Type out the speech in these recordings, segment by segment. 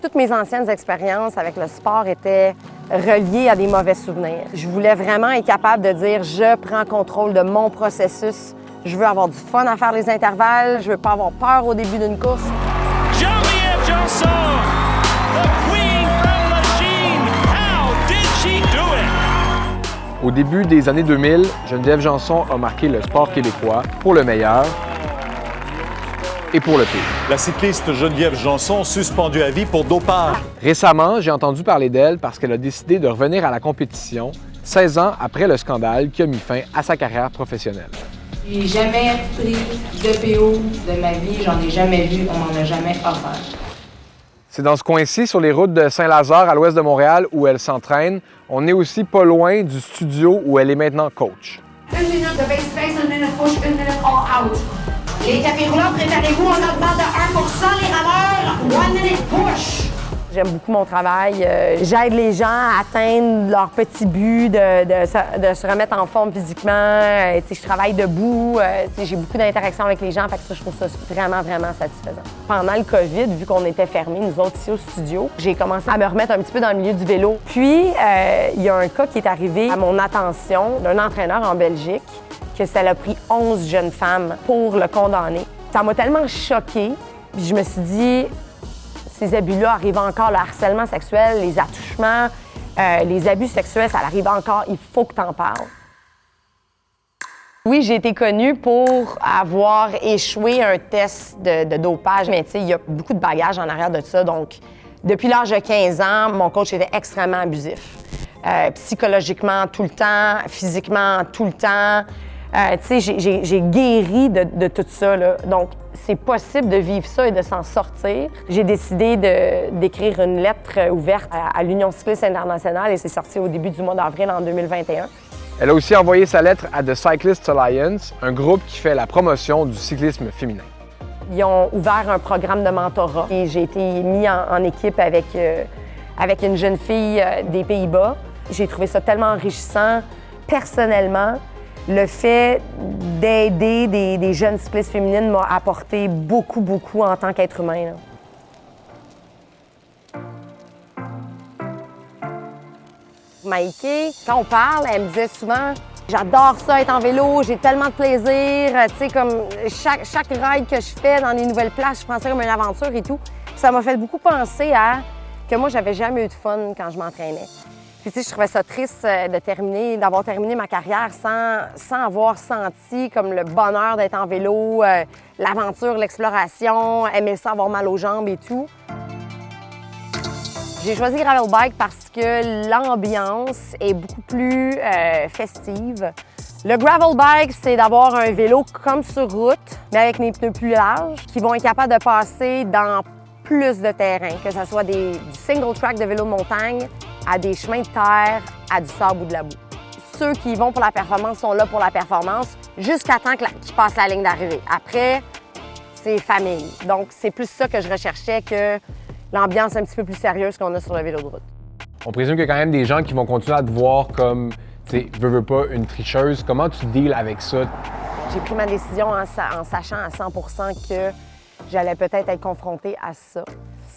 Toutes mes anciennes expériences avec le sport étaient reliées à des mauvais souvenirs. Je voulais vraiment être capable de dire « je prends contrôle de mon processus ». Je veux avoir du fun à faire les intervalles, je veux pas avoir peur au début d'une course. Geneviève Janson, the queen from Lachine. How did she do it? Au début des années 2000, Geneviève Janson a marqué le sport québécois pour le meilleur et pour le pire. La cycliste Geneviève Janson, suspendue à vie pour dopage. Récemment, j'ai entendu parler d'elle parce qu'elle a décidé de revenir à la compétition 16 ans après le scandale qui a mis fin à sa carrière professionnelle. J'ai jamais pris de PO de ma vie, j'en ai jamais vu, on m'en a jamais offert. C'est dans ce coin-ci, sur les routes de Saint-Lazare, à l'ouest de Montréal, où elle s'entraîne. On est aussi pas loin du studio où elle est maintenant coach. 1 minute de base space, 1 minute push, 1 minute all out. Les tapis roulants, préparez-vous, on augmente de 1 les rameurs, 1 minute push. J'aime beaucoup mon travail. J'aide les gens à atteindre leur petit but, de se remettre en forme physiquement. Je travaille debout. J'ai beaucoup d'interactions avec les gens. Fait que ça, je trouve ça vraiment, vraiment satisfaisant. Pendant le COVID, vu qu'on était fermés, nous autres ici au studio, j'ai commencé à me remettre un petit peu dans le milieu du vélo. Puis, il y a un cas qui est arrivé à mon attention d'un entraîneur en Belgique que ça a pris 11 jeunes femmes pour le condamner. Ça m'a tellement choquée. Puis je me suis dit, ces abus-là arrivent encore, le harcèlement sexuel, les attouchements, les abus sexuels, ça arrive encore, il faut que tu en parles. Oui, j'ai été connue pour avoir échoué un test de dopage, mais tu sais, il y a beaucoup de bagages en arrière de ça. Donc, depuis l'âge de 15 ans, mon coach était extrêmement abusif. Psychologiquement, tout le temps, physiquement, tout le temps. Tu sais, j'ai guéri de tout ça, là. Donc, c'est possible de vivre ça et de s'en sortir. J'ai décidé d'écrire une lettre ouverte à l'Union cycliste internationale et c'est sorti au début du mois d'avril en 2021. Elle a aussi envoyé sa lettre à The Cyclist Alliance, un groupe qui fait la promotion du cyclisme féminin. Ils ont ouvert un programme de mentorat et j'ai été mis en équipe avec une jeune fille des Pays-Bas. J'ai trouvé ça tellement enrichissant personnellement. Le fait d'aider des jeunes cyclistes féminines m'a apporté beaucoup, beaucoup en tant qu'être humain, là. Maïké, quand on parle, elle me disait souvent « J'adore ça, être en vélo, j'ai tellement de plaisir. » Tu sais, comme chaque ride que je fais dans des nouvelles places, je prends ça comme une aventure et tout. Puis ça m'a fait beaucoup penser à que moi, j'avais jamais eu de fun quand je m'entraînais. Puis, tu sais, je trouvais ça triste d'avoir terminé ma carrière sans avoir senti comme le bonheur d'être en vélo, l'aventure, l'exploration, aimer ça, avoir mal aux jambes et tout. J'ai choisi Gravel Bike parce que l'ambiance est beaucoup plus festive. Le Gravel Bike, c'est d'avoir un vélo comme sur route, mais avec des pneus plus larges, qui vont être capables de passer dans plus de terrain, que ce soit du single track de vélo de montagne, à des chemins de terre, à du sable ou de la boue. Ceux qui vont pour la performance sont là pour la performance jusqu'à temps qu'ils passent la ligne d'arrivée. Après, c'est famille. Donc, c'est plus ça que je recherchais que l'ambiance un petit peu plus sérieuse qu'on a sur le vélo de route. On présume qu'il y a quand même des gens qui vont continuer à te voir comme, tu sais, veux pas, une tricheuse. Comment tu deals avec ça? J'ai pris ma décision en sachant à 100% que j'allais peut-être être confrontée à ça.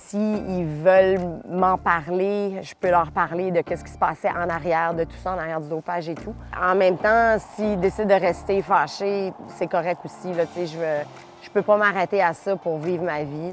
S'ils veulent m'en parler, je peux leur parler de ce qui se passait en arrière, de tout ça, en arrière du dopage et tout. En même temps, s'ils décident de rester fâchés, c'est correct aussi. Là, je peux pas m'arrêter à ça pour vivre ma vie.